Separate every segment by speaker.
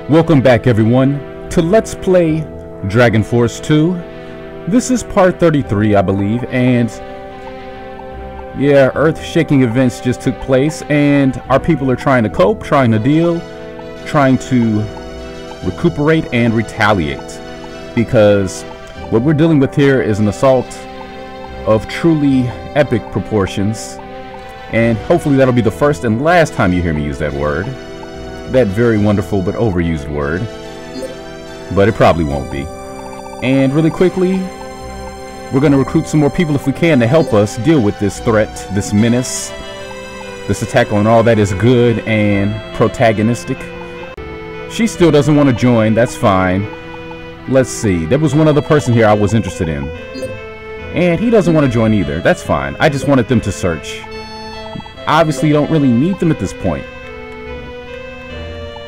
Speaker 1: Welcome back everyone to Let's Play Dragon Force 2. This is part 33 I believe, and yeah, earth-shaking events just took place and our people are trying to cope, trying to deal, trying to recuperate and retaliate, because what we're dealing with here is an assault of truly epic proportions, and hopefully that'll be the first and last time you hear me use that word. That very wonderful but overused word, but it probably won't be. And really quickly, we're going to recruit some more people if we can to help us deal with this threat, this menace, this attack on all that is good and protagonistic. She still doesn't want to join, that's fine. Let's see, there was one other person here I was interested in, and he doesn't want to join either. That's fine, I just wanted them to search. Obviously you don't really need them at this point.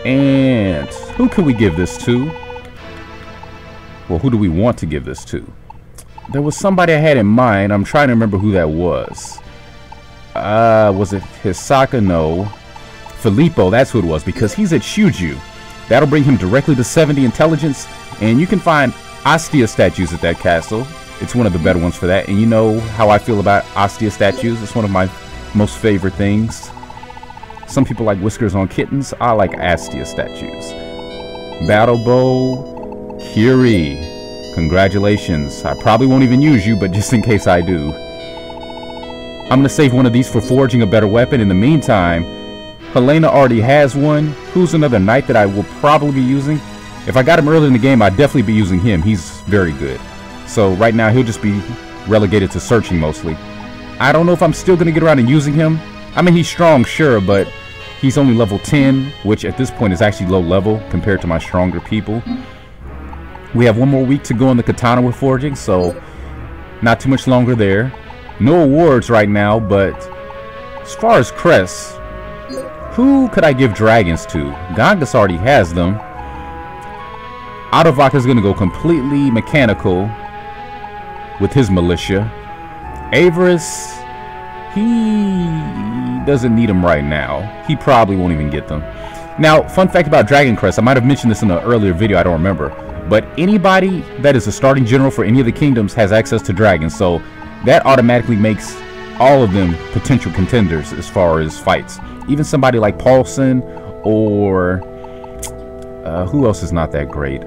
Speaker 1: And who can we give this to? Well, who do we want to give this to? There was somebody I had in mind. I'm trying to remember who that was. Was it Hisaka? No. Filippo, that's who it was, because he's at Shuju. That'll bring him directly to 70 intelligence, and you can find Ostia statues at that castle. It's one of the better ones for that, and you know how I feel about Ostia statues. It's one of my most favorite things. Some people like whiskers on kittens. I like Astia statues. Battle Bow, Kiri. Congratulations. I probably won't even use you, but just in case I do. I'm going to save one of these for forging a better weapon. In the meantime, Helena already has one. Who's another knight that I will probably be using? If I got him early in the game, I'd definitely be using him. He's very good. So right now, he'll just be relegated to searching mostly. I don't know if I'm still going to get around to using him. I mean, he's strong, sure, but he's only level 10, which at this point is actually low level compared to my stronger people. We have one more week to go on the katana we're forging, so not too much longer there. No awards right now, but as far as crests, who could I give dragons to? Gangas already has them. Bozack is going to go completely mechanical with his militia. Avarice, he doesn't need them right now. He probably won't even get them. Now, fun fact about Dragon Crest, I might have mentioned this in an earlier video, I don't remember, but anybody that is a starting general for any of the kingdoms has access to dragons, so that automatically makes all of them potential contenders as far as fights. Even somebody like Paulson or who else is not that great?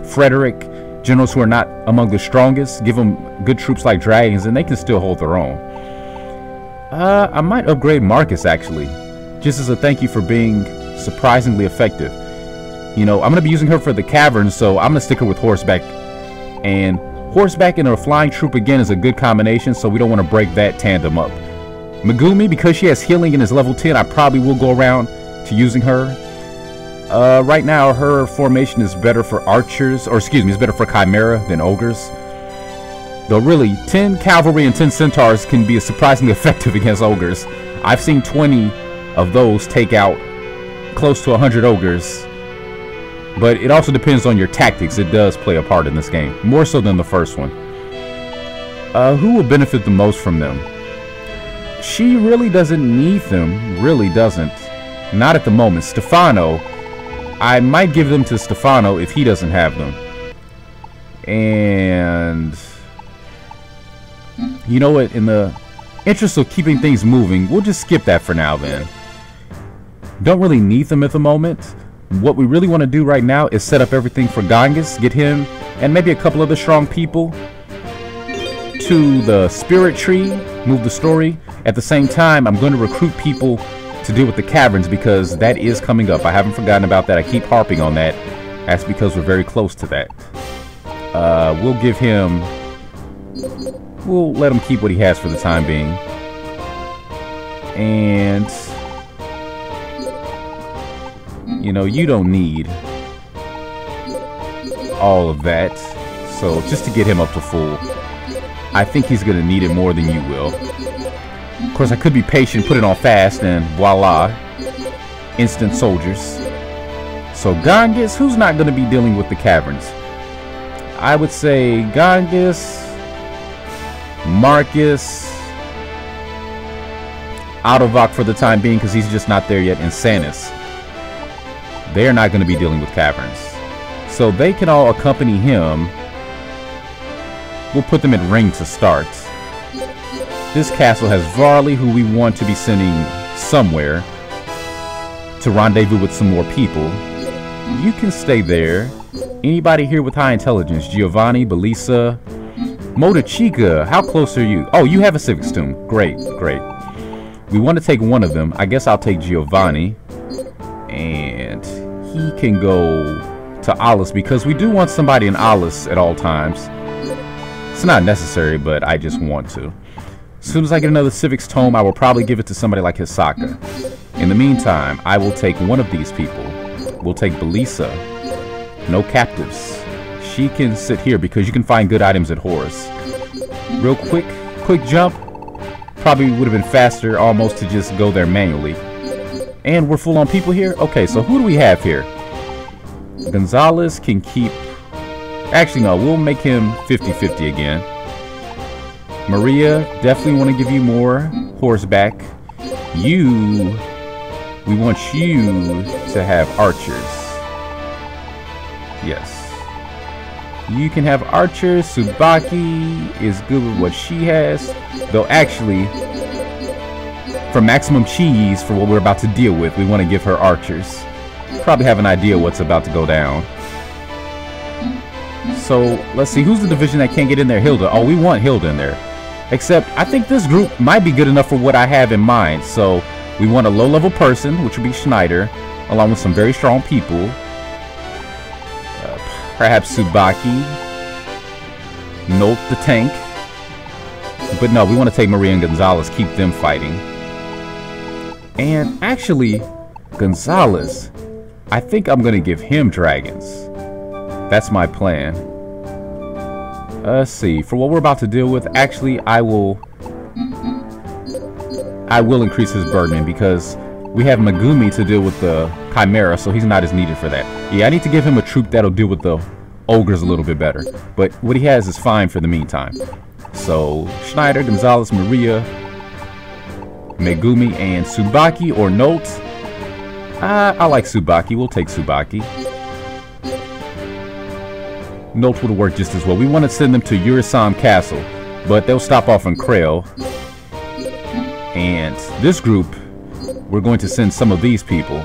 Speaker 1: Frederick, generals who are not among the strongest, give them good troops like dragons and they can still hold their own. I might upgrade Marcus actually, just as a thank you for being surprisingly effective. You know, I'm going to be using her for the caverns, so I'm going to stick her with horseback. And horseback and a flying troop again is a good combination, so we don't want to break that tandem up. Megumi, because she has healing and is level 10, I probably will go around to using her. Right now, her formation is better for archers, or excuse me, it's better for chimera than ogres. Though really, 10 cavalry and 10 centaurs can be surprisingly effective against ogres. I've seen 20 of those take out close to 100 ogres. But it also depends on your tactics. It does play a part in this game, more so than the first one. Who will benefit the most from them? She really doesn't need them, really doesn't. Not at the moment. Stefano, I might give them to Stefano if he doesn't have them. And you know what, in the interest of keeping things moving, we'll just skip that for now then. Don't really need them at the moment. What we really want to do right now is set up everything for Gangas, get him and maybe a couple other strong people to the spirit tree, move the story. At the same time, I'm going to recruit people to deal with the caverns because that is coming up. I haven't forgotten about that. I keep harping on that. That's because we're very close to that. We'll give him, we'll let him keep what he has for the time being. And you know, you don't need all of that, so just to get him up to full, I think he's gonna need it more than you will. Of course, I could be patient, put it on fast, and voila, instant soldiers. So Gangas, who's not gonna be dealing with the caverns? I would say Gangas, Marcus, Bozack for the time being because he's just not there yet, and Sanus. they're not going to be dealing with caverns. So they can all accompany him. We'll put them in ring to start. This castle has Varley, who we want to be sending somewhere to rendezvous with some more people. You can stay there. Anybody here with high intelligence? Giovanni, Belisa, Motochica, how close are you? Oh, you have a civics tomb. Great, great. We want to take one of them. I guess I'll take Giovanni. And he can go to Alice because we do want somebody in Alice at all times. It's not necessary, but I just want to. As soon as I get another civics tome, I will probably give it to somebody like Hisaka. In the meantime, I will take one of these people. We'll take Belisa. No captives. She can sit here because you can find good items at Horus. Real quick jump. Probably would have been faster almost to just go there manually. And we're full on people here? Okay, so who do we have here? Gonzalez can keep... Actually, no, we'll make him 50-50 again. Maria, definitely want to give you more horseback. You... We want you to have archers. Yes. You can have archers. Tsubaki is good with what she has. Though actually, for maximum cheese for what we're about to deal with, we want to give her archers. Probably have an idea what's about to go down. So, let's see. Who's the division that can't get in there? Hilda. Oh, we want Hilda in there. Except, I think this group might be good enough for what I have in mind. So, we want a low-level person, which would be Schneider, along with some very strong people. Perhaps Tsubaki. Note the tank. But no, we want to take Maria and Gonzalez, keep them fighting. And actually, Gonzalez, I think I'm going to give him dragons. That's my plan. Let's see. For what we're about to deal with, actually, I will increase his burden because we have Megumi to deal with the Chimera, so he's not as needed for that. Yeah, I need to give him a troop that'll deal with the ogres a little bit better. But what he has is fine for the meantime. So, Schneider, Gonzalez, Maria, Megumi, and Tsubaki or Note. I like Tsubaki. We'll take Tsubaki. Note would work just as well. We want to send them to Urisan Castle, but they'll stop off in Krail. And this group, we're going to send some of these people.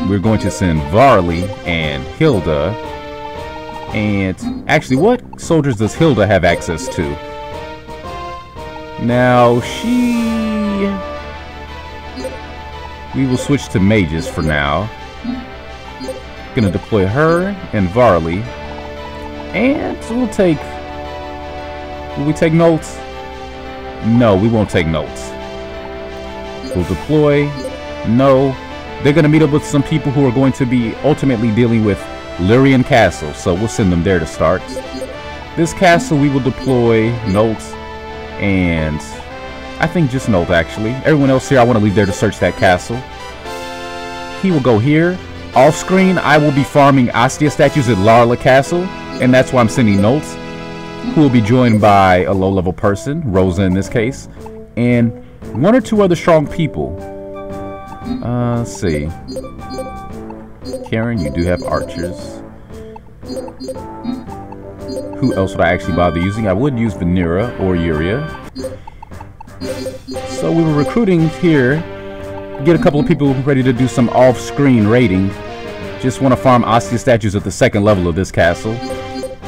Speaker 1: We're going to send Varley and Hilda. And actually, what soldiers does Hilda have access to? Now, we will switch to mages for now. Gonna deploy her and Varley. And we'll take... Will we take notes? No, we won't take notes. We'll deploy. No. They're gonna meet up with some people who are going to be ultimately dealing with Lyrian Castle, so we'll send them there to start. This castle we will deploy Note, and I think just Note actually. Everyone else here I want to leave there to search that castle. He will go here. Off screen I will be farming Astia statues at Larla Castle, and that's why I'm sending Notes, who will be joined by a low-level person, Rosa in this case, and one or two other strong people. Let's see. Karen, you do have archers. Who else would I actually bother using? I would use Vanera or Yuria. So we were recruiting here. Get a couple of people ready to do some off-screen raiding. Just want to farm Astia statues at the second level of this castle.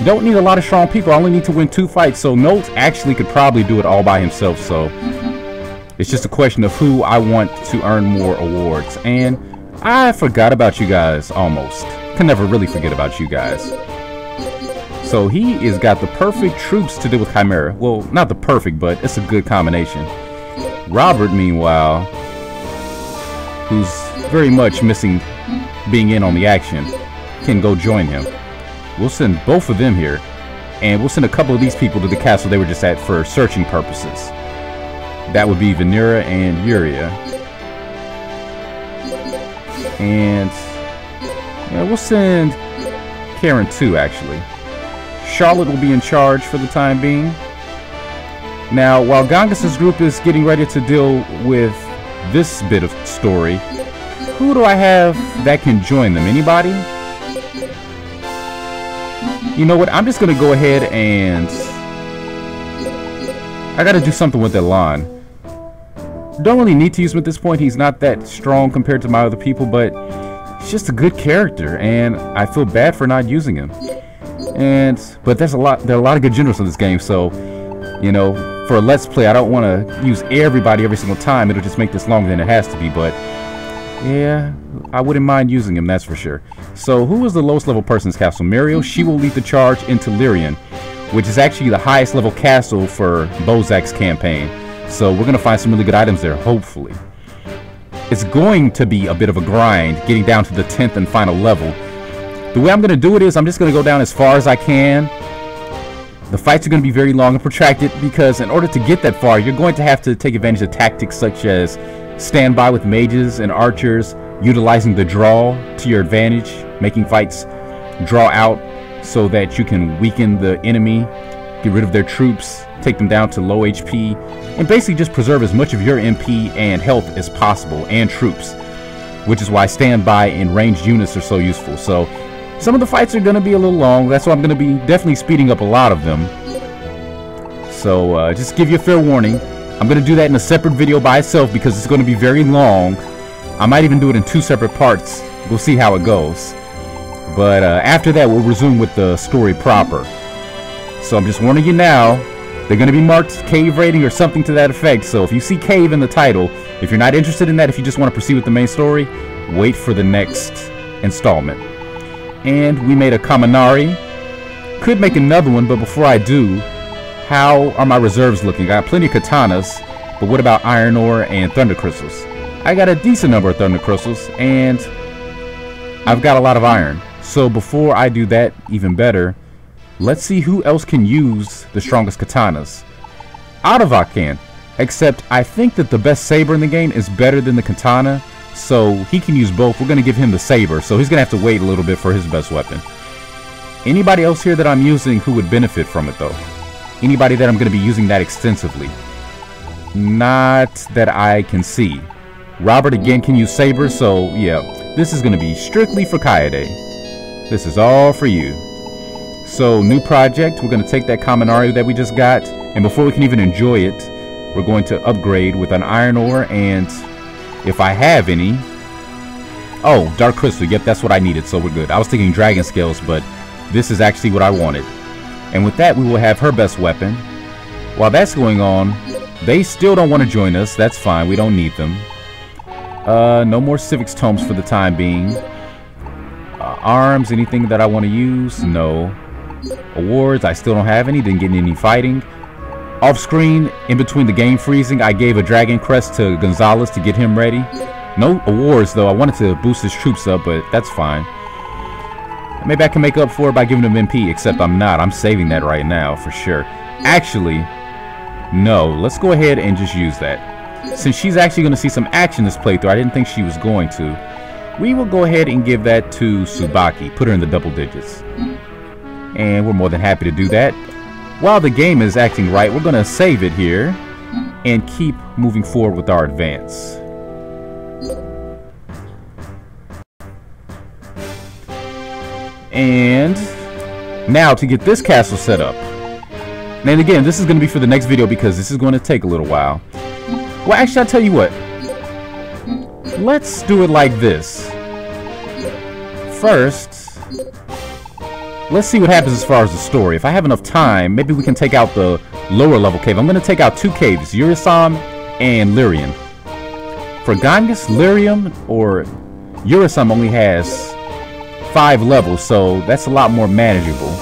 Speaker 1: Don't need a lot of strong people. I only need to win 2 fights. So Note actually could probably do it all by himself. So it's just a question of who I want to earn more awards. And I forgot about you guys almost. Can never really forget about you guys. So he has got the perfect troops to deal with Chimera. Well, not the perfect, but it's a good combination. Robert, meanwhile, who's very much missing being in on the action, can go join him. We'll send both of them here, and we'll send a couple of these people to the castle they were just at for searching purposes. That would be Vanera and Yuria. And yeah, we'll send Karen too, actually. Charlotte will be in charge for the time being. Now, while Gangas's group is getting ready to deal with this bit of story, Who do I have that can join them? Anybody? You know what? I'm just gonna go ahead and I gotta do something with Elan. Don't really need to use him at this point. He's not that strong compared to my other people, but he's just a good character, and I feel bad for not using him. But there are a lot of good generals in this game, so you know, for a let's play, I don't want to use everybody every single time. It'll just make this longer than it has to be, but yeah, I wouldn't mind using him, that's for sure. So who is the lowest level person's castle? Muriel. She will lead the charge into Lyrian, which is actually the highest level castle for Bozack's campaign. So we're gonna find some really good items there, hopefully. It's going to be a bit of a grind getting down to the 10th and final level. The way I'm gonna do it is I'm just gonna go down as far as I can. The fights are going to be very long and protracted because in order to get that far, you're going to have to take advantage of tactics such as stand by with mages and archers, utilizing the draw to your advantage, making fights draw out so that you can weaken the enemy, get rid of their troops, take them down to low HP, and basically just preserve as much of your MP and health as possible, and troops, which is why standby and ranged units are so useful. So some of the fights are going to be a little long. That's why I'm going to be definitely speeding up a lot of them. So just give you a fair warning. I'm going to do that in a separate video by itself because it's going to be very long. I might even do it in 2 separate parts. We'll see how it goes. But after that, we'll resume with the story proper. So I'm just warning you now. They're going to be marked cave rating or something to that effect. So if you see cave in the title, if you're not interested in that, if you just want to proceed with the main story, wait for the next installment. And we made a Kaminari. Could make another one, but before I do, how are my reserves looking? I got plenty of katanas, but what about iron ore and thunder crystals? I got a decent number of thunder crystals, and I've got a lot of iron. So before I do that, even better, let's see who else can use the strongest katanas. Bozack can, except I think that the best saber in the game is better than the katana. So he can use both. We're going to give him the saber, so he's going to have to wait a little bit for his best weapon. Anybody else here that I'm using who would benefit from it though? Anybody that I'm going to be using that extensively? Not that I can see. Robert again can use saber, so yeah, this is going to be strictly for Kaede. This is all for you. So new project, we're going to take that Kaminari that we just got, and before we can even enjoy it, we're going to upgrade with an iron ore and, if I have any, oh, dark crystal. Yep, that's what I needed, so we're good. I was thinking dragon scales, but this is actually what I wanted. And with that, we will have her best weapon. While that's going on, they still don't want to join us. That's fine. We don't need them. No more civics tomes for the time being. Arms, anything that I want to use? No. Awards, I still don't have any. Didn't get any fighting. Off screen, in between the game freezing, I gave a dragon crest to Gonzalez to get him ready. No awards though. I wanted to boost his troops up, but that's fine. Maybe I can make up for it by giving him MP, except I'm not. I'm saving that right now for sure. Actually, no. Let's go ahead and just use that. Since she's actually going to see some action this playthrough, I didn't think she was going to. We will go ahead and give that to Tsubaki. Put her in the double digits. And we're more than happy to do that. While the game is acting right, we're going to save it here and keep moving forward with our advance. And now to get this castle set up. And again, this is going to be for the next video because this is going to take a little while. Well, actually, I'll tell you what. Let's do it like this. First, let's see what happens as far as the story. If I have enough time, maybe we can take out the lower level cave. I'm going to take out 2 caves, Uriasam and Lyrian. For Ganges, Lyrium or Uriasam only has 5 levels, so that's a lot more manageable.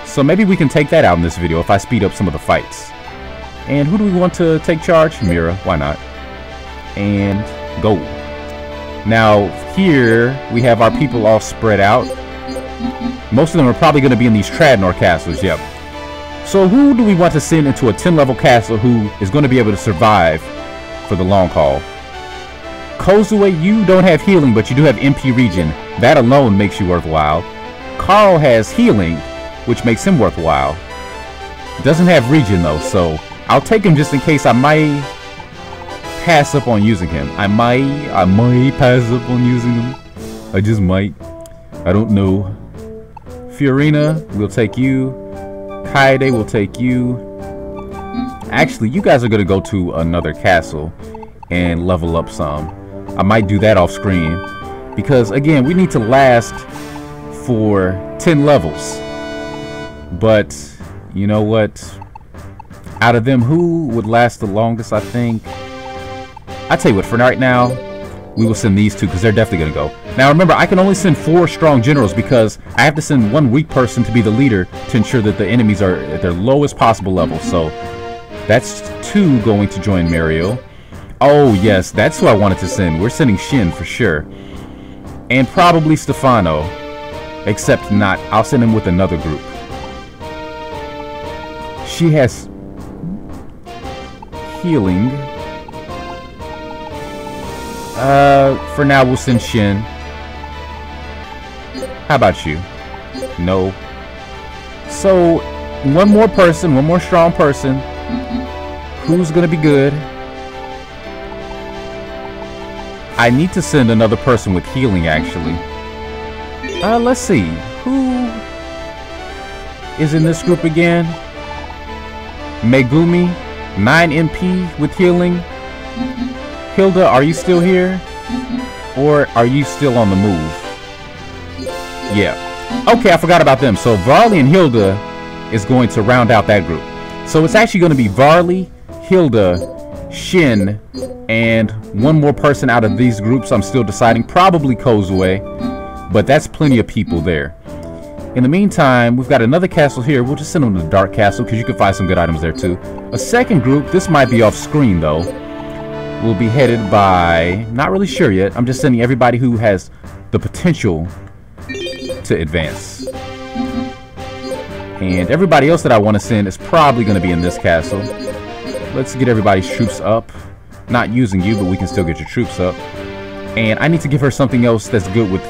Speaker 1: So maybe we can take that out in this video if I speed up some of the fights. And who do we want to take charge? Mira, why not? And go. Now here we have our people all spread out. Most of them are probably going to be in these Tradnor castles, yep. So who do we want to send into a 10 level castle who is going to be able to survive for the long haul? Kozue, you don't have healing, but you do have MP regen. That alone makes you worthwhile. Carl has healing, which makes him worthwhile. Doesn't have regen though, so I'll take him just in case I might pass up on using him. I might pass up on using him. I just might. I don't know. Fiorina, we'll take you. Kaede will take you. Actually, you guys are gonna go to another castle and level up some. I might do that off screen because again, we need to last for 10 levels. But you know what? Out of them, who would last the longest? I think I tell you what, for right now we will send these two because they're definitely gonna go. Now remember, I can only send 4 strong generals because I have to send 1 weak person to be the leader to ensure that the enemies are at their lowest possible level. So that's 2 going to join Mario. Oh yes, that's who I wanted to send. We're sending Shin for sure. And probably Stefano. Except not. I'll send him with another group. She has healing. For now we'll send Shin. How about you? No. So, one more person, one more strong person. Who's gonna be good? I need to send another person with healing, actually. Let's see. Who is in this group again? Megumi, 9 MP with healing. Hilda, are you still here? Or are you still on the move? Yeah. Okay, I forgot about them. So Varley and Hilda is going to round out that group. So it's actually going to be Varley, Hilda, Shin, and one more person out of these groups. I'm still deciding. Probably Kozue. But that's plenty of people there. In the meantime, we've got another castle here. We'll just send them to the Dark Castle because you can find some good items there too. A second group. This might be off screen though. Will be headed by, not really sure yet. I'm just sending everybody who has the potential to advance. And everybody else that I want to send is probably going to be in this castle. Let's get everybody's troops up. Not using you, but we can still get your troops up. And I need to give her something else that's good with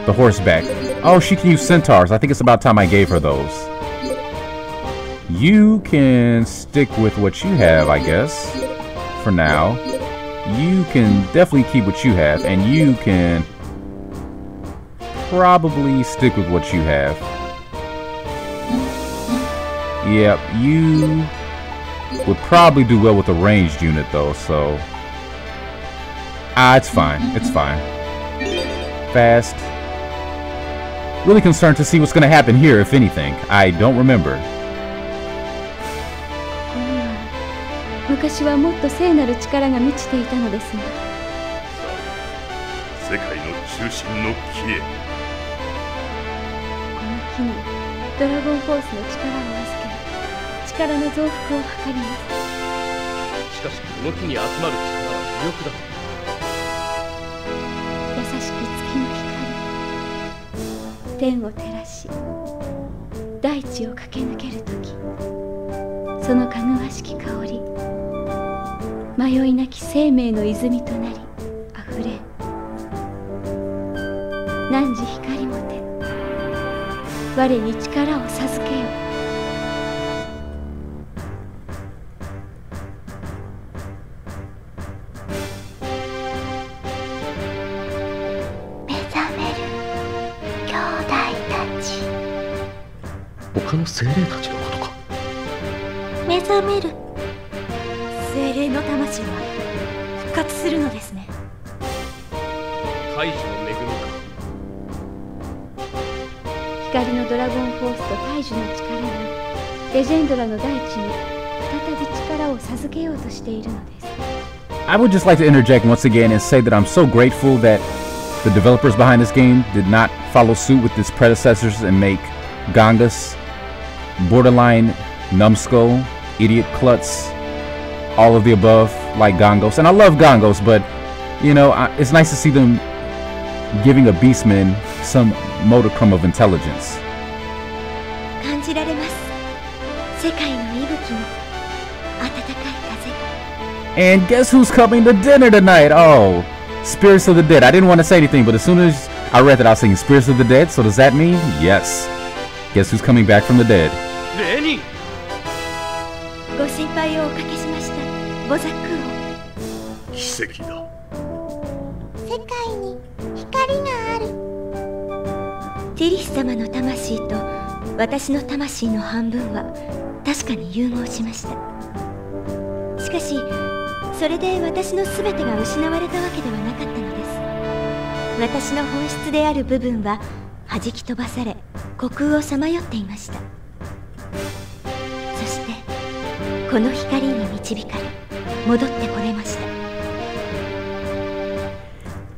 Speaker 1: the horseback. Oh, she can use centaurs. I think it's about time I gave her those. You can stick with what you have, I guess. For now. You can definitely keep what you have. And you can probably stick with what you have. Yep, you would probably do well with a ranged unit though, so it's fine. It's fine. Fast. Really concerned to see what's gonna happen here, if anything. I don't remember.
Speaker 2: 昔はもっと聖なる力が満ちていたのですが。
Speaker 3: 世界の中心の木へ。
Speaker 2: この木にドラゴンフォースの力を預け、力の増幅を図ります。しかしこの木に集まる力は微力だ。優しき月の光、天を照らし、大地を駆け抜けるとき、そのかぐわしき香り。迷いなき生命の泉となりあふれ汝光もて我に力を授けよ。
Speaker 4: 目覚める兄弟たち。
Speaker 3: 他の精霊たちのことか。
Speaker 4: 目覚める。
Speaker 2: 精霊の魂は復活するのですね。
Speaker 3: 大樹の恵みか。
Speaker 2: 光のドラゴンフォースと大樹の力がレジェンドラの大地に再び力を授けようとしているのです。
Speaker 1: I would just like to interject once again and say that I'm so grateful that the developers behind this game did not follow suit with its predecessors and make Gangas, borderline numbskull, idiot klutz, all of the above, like Gangos. And I love Gangos, but, you know, it's nice to see them giving a beastman some modicum of intelligence.
Speaker 4: 感じられます。世界の息吹の暖かい風。
Speaker 1: And guess who's coming to dinner tonight? Oh, Spirits of the Dead. I didn't want to say anything, but as soon as I read that, I was thinking Spirits of the Dead. So does that mean? Yes. Guess who's coming back from the dead?
Speaker 3: レニー。
Speaker 2: ご心配をおかけしました、ボザック王。
Speaker 3: 奇跡だ。
Speaker 4: 世界に光がある。ティリス様の魂と私の魂の半分は確かに融合しました。しかしそれで私の全てが失われたわけではなかったのです。私の本質である部分は弾き飛ばされ虚空をさまよっていました。そしてこの光に導かれ戻ってこれました。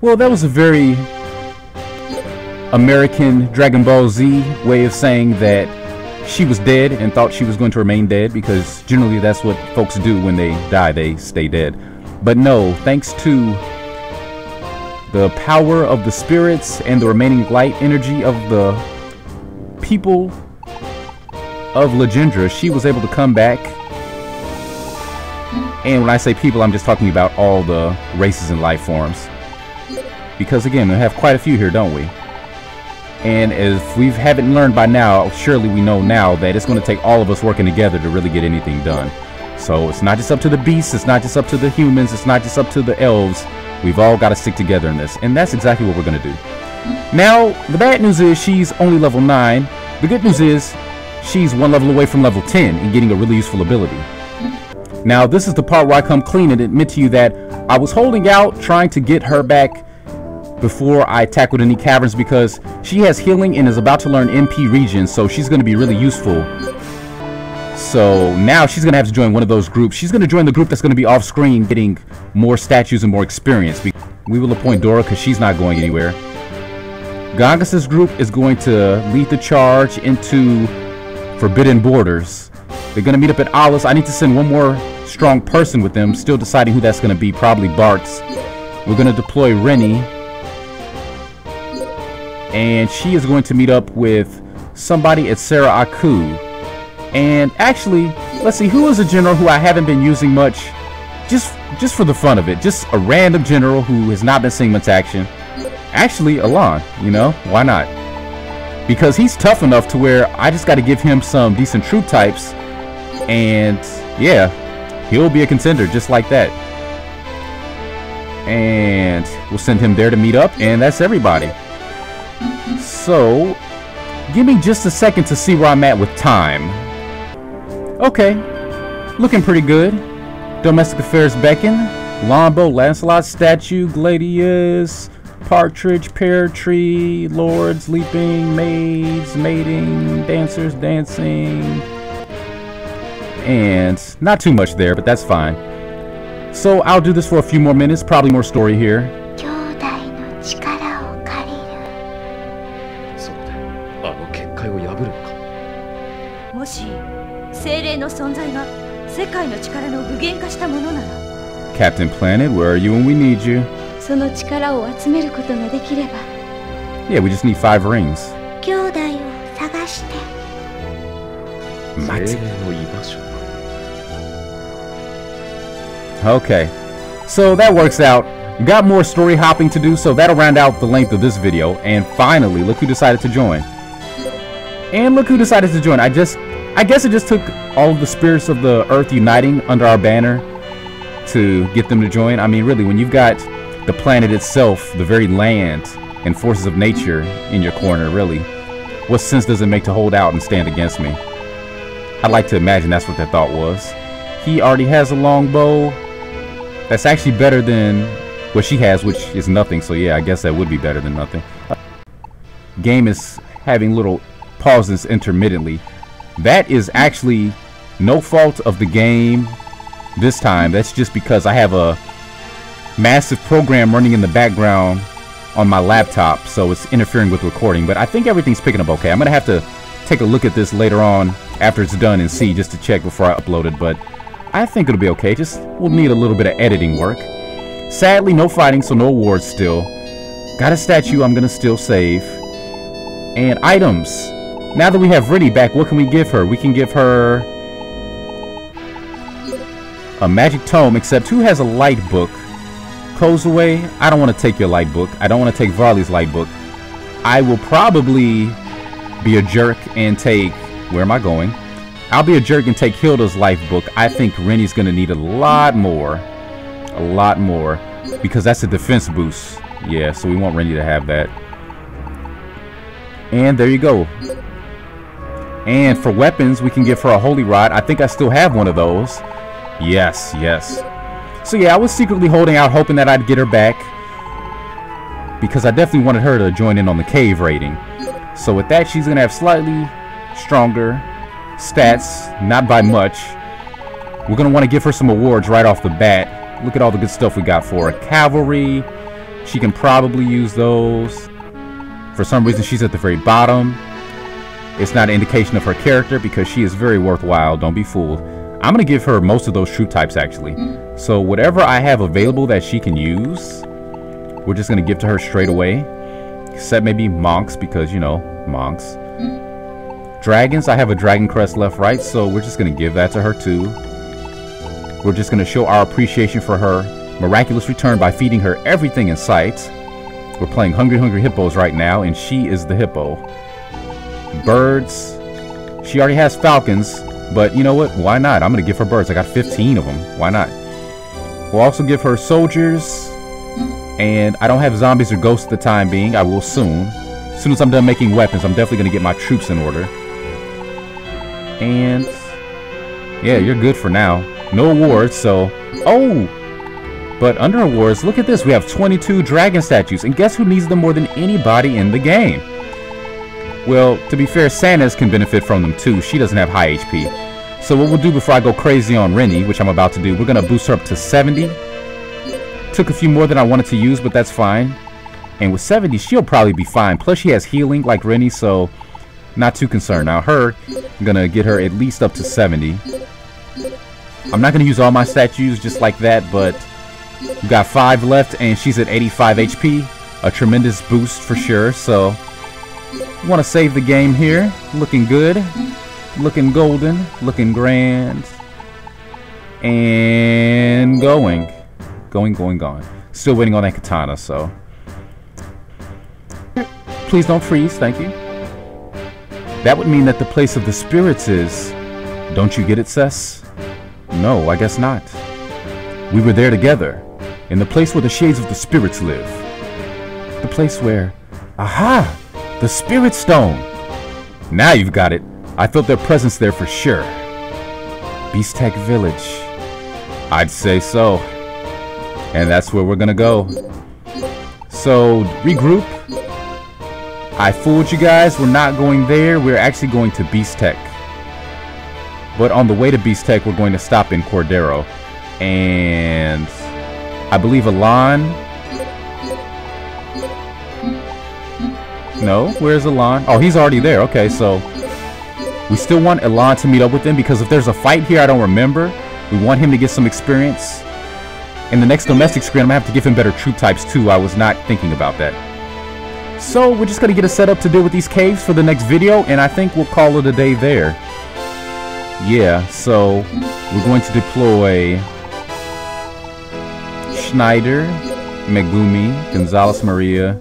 Speaker 1: Well, that was a very American Dragon Ball Z way of saying that she was dead and thought she was going to remain dead, because generally that's what folks do when they die, they stay dead. But no, thanks to the power of the spirits and the remaining light energy of the people of Legendra, she was able to come back. And when I say people, I'm just talking about all the races and life forms, because again, we have quite a few here, don't we? And if we haven't learned by now, surely we know now that it's going to take all of us working together to really get anything done. So it's not just up to the beasts, it's not just up to the humans, it's not just up to the elves. We've all got to stick together in this, and that's exactly what we're going to do. Now, the bad news is she's only level 9. The good news is she's one level away from level 10 and getting a really useful ability. Now, this is the part where I come clean and admit to you that I was holding out, trying to get her back before I tackled any caverns, because she has healing and is about to learn MP regions, so she's going to be really useful. So now she's going to have to join one of those groups. She's going to join the group that's going to be off screen, getting more statues and more experience. We will appoint Dora because she's not going anywhere. Gangas's group is going to lead the charge into Forbidden Borders. They're going to meet up at Alice. I need to send one more strong person with them, still deciding who that's going to be, probably Bartz. We're going to deploy Rennie, and she is going to meet up with somebody at Sarah Aku. And actually, let's see, who is a general who I haven't been using much, just for the fun of it, just a random general who has not been seeing much action. Actually, Alon, you know, why not? Because he's tough enough to where I just got to give him some decent troop types, and yeah, he'll be a contender just like that. And we'll send him there to meet up, and that's everybody. So, give me just a second to see where I'm at with time. Okay, looking pretty good. Domestic affairs beckon. Lombo, Lancelot statue, Gladius, Partridge, Pear Tree, Lords leaping, maids mating, dancers dancing. And not too much there, but that's fine. So I'll do this for a few more minutes, probably more story here.
Speaker 2: 精霊の存在が世界の力の具現化したものなら
Speaker 1: Captain Planet, where are you when we need you?
Speaker 2: その力を集めることができれば
Speaker 1: Yeah, we just need 5 rings.
Speaker 4: 兄弟を探して
Speaker 3: 精霊の居場所。
Speaker 1: Okay, so that works out. Got more story hopping to do, so that'll round out the length of this video. And finally, look who decided to join. And look who decided to join. I guess it just took all of the spirits of the earth uniting under our banner to get them to join. I mean, really, when you've got the planet itself, the very land and forces of nature in your corner, really, what sense does it make to hold out and stand against me? I'd like to imagine that's what their thought was. He already has a long bow. That's actually better than what she has, which is nothing. So yeah, I guess that would be better than nothing. Game is having little pauses intermittently. That is actually no fault of the game this time. That's just because I have a massive program running in the background on my laptop, so it's interfering with recording. But I think everything's picking up okay. I'm gonna have to take a look at this later on after it's done and see, just to check before I upload it. But I think it'll be okay. Just we'll need a little bit of editing work. Sadly, no fighting, so no awards still. Got a statue I'm gonna still save. And items. Now that we have Rennie back, what can we give her? We can give her a magic tome, except who has a light book? Kozue, I don't want to take your light book. I don't want to take Varley's light book. I will probably be a jerk and take... Where am I going? I'll be a jerk and take Hilda's life book. I think Rennie's going to need a lot more. a lot more because that's a defense boost. Yeah, so we want Rennie to have that. And there you go. And for weapons, we can give her a holy rod. I think I still have one of those. Yes, yes. So yeah, I was secretly holding out, hoping that I'd get her back, because I definitely wanted her to join in on the cave raiding. So with that, she's gonna have slightly stronger stats, not by much. We're gonna want to give her some awards right off the bat. Look at all the good stuff we got for her. Cavalry, she can probably use those. For some reason, she's at the very bottom. It's not an indication of her character because she is very worthwhile, don't be fooled. I'm gonna give her most of those troop types actually. So whatever I have available that she can use, we're just gonna give to her straight away. Except maybe monks, because you know, monks. Dragons, I have a dragon crest left, right, so we're just gonna give that to her too. We're just gonna show our appreciation for her miraculous return by feeding her everything in sight. We're playing Hungry Hungry Hippos right now, and she is the hippo. Birds, she already has falcons, but you know what, why not? I'm gonna give her birds. I got 15 of them, why not? We'll also give her soldiers, and I don't have zombies or ghosts at the time being. I will soon. As soon as I'm done making weapons, I'm definitely gonna get my troops in order. And yeah, you're good for now. No awards, so oh, but under awards, look at this, we have 22 dragon statues, and guess who needs them more than anybody in the game? Well, to be fair, Santa's can benefit from them too. She doesn't have high HP. So what we'll do before I go crazy on Rennie, which I'm about to do, we're gonna boost her up to 70. Took a few more than I wanted to use, but that's fine. And with 70, she'll probably be fine. Plus she has healing like Rennie, so not too concerned. Now her, I'm gonna get her at least up to 70. I'm not gonna use all my statues just like that, but we've got 5 left and she's at 85 HP. A tremendous boost for sure, so want to save the game here. Looking good, looking golden, looking grand, and going. Still waiting on that katana, so please don't freeze, thank you. That would mean that the place of the spirits is, don't you get it, Cess? No, I guess not. We were there together, in the place where the shades of the spirits live. The place where, aha! The Spirit Stone! Now you've got it. I felt their presence there for sure. Beastek Village. I'd say so. And that's where we're gonna go. So, regroup. I fooled you guys. We're not going there. We're actually going to Beastek. But on the way to Beastek, we're going to stop in Cordero. And I believe Alon... No, where's Alon? Oh, he's already there. Okay, so we still want Alon to meet up with him, because if there's a fight here I don't remember, we want him to get some experience. In the next domestic screen, I'm gonna have to give him better troop types too. I was not thinking about that. So we're just gonna get a setup to deal with these caves for the next video, and I think we'll call it a day there. Yeah, so we're going to deploy Schneider, Megumi, Gonzalez Maria,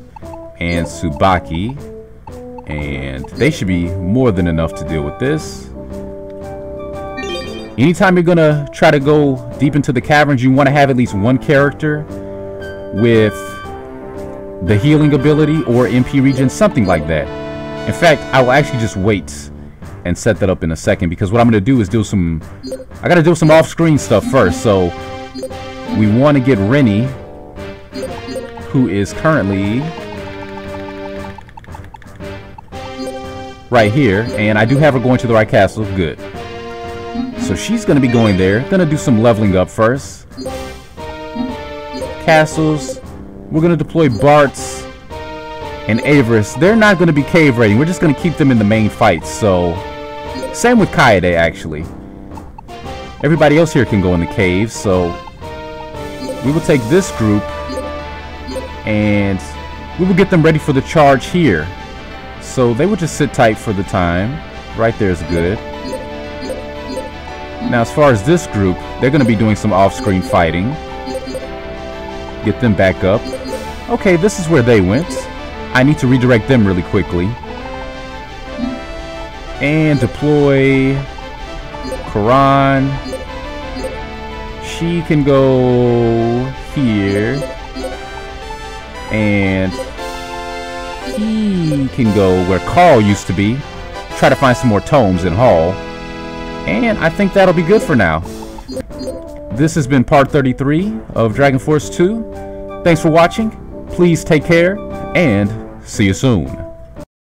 Speaker 1: and Tsubaki, and they should be more than enough to deal with this. Anytime you're gonna try to go deep into the caverns, you want to have at least one character with the healing ability or MP regen, something like that. In fact, I will actually just wait and set that up in a second, because what I'm gonna do is I gotta do some off-screen stuff first. So we want to get Rennie, who is currently right here, and I do have her going to the right castle. Good. So she's gonna be going there. Gonna do some leveling up first. Castles. We're gonna deploy Bartz and Averis. They're not gonna be cave raiding. We're just gonna keep them in the main fights. So same with Kaede actually. Everybody else here can go in the caves. So we will take this group and we will get them ready for the charge here. So they will just sit tight for the time. Right there is good. Now as far as this group, they're going to be doing some off-screen fighting. Get them back up. Okay, this is where they went. I need to redirect them really quickly. And deploy Karan, she can go here, and he can go where Carl used to be. Try to find some more tomes in Hall, and I think that'll be good for now. This has been part 33 of Dragon Force 2. Thanks for watching. Please take care, and see you soon.